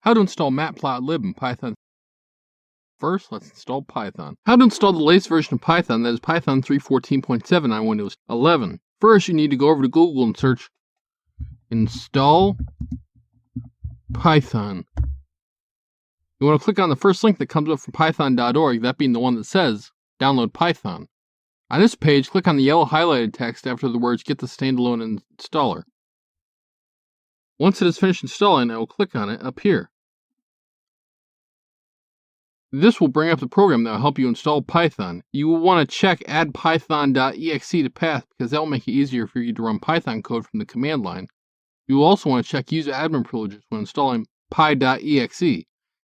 How to install matplotlib in Python. First, let's install Python. How to install the latest version of Python, that is Python 3.14.7 on Windows 11. First, you need to go over to Google and search install Python. You want to click on the first link that comes up from python.org, that being the one that says download Python. On this page, click on the yellow highlighted text after the words get the standalone installer. Once it is finished installing, I will click on it up here. This will bring up the program that will help you install Python. You will want to check add python.exe to path because that will make it easier for you to run Python code from the command line. You will also want to check use admin privileges when installing py.exe.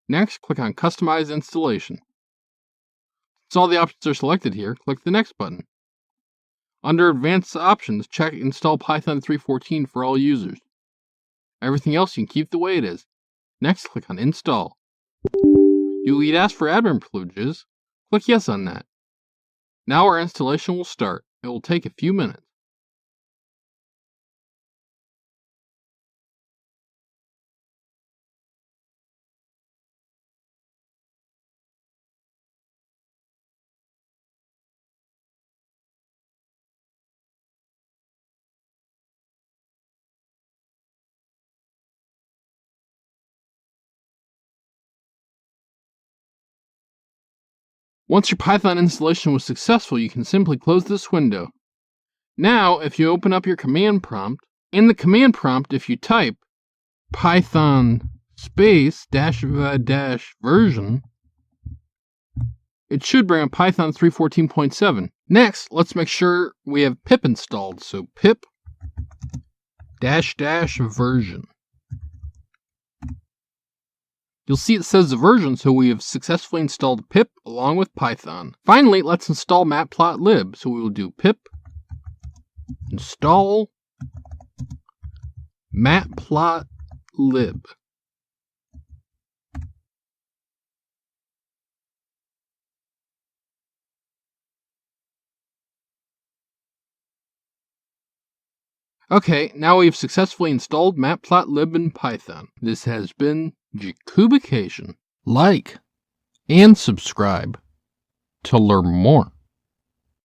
Next, click on Customize Installation. Since all the options are selected here, click the Next button. Under Advanced Options, check Install Python 3.14 for all users. Everything else you can keep the way it is. Next, click on Install. You will be asked for admin privileges. Click Yes on that. Now our installation will start. It will take a few minutes. Once your Python installation was successful, you can simply close this window. Now, if you open up your command prompt, in the command prompt, if you type python space dash version, it should bring up Python 3.14.7. Next, let's make sure we have pip installed. So pip dash version. You'll see it says the version, so we have successfully installed pip along with Python. Finally, let's install matplotlib. So we will do pip install matplotlib. Okay, now we've successfully installed matplotlib in Python. This has been Jacubication. Like and subscribe to learn more.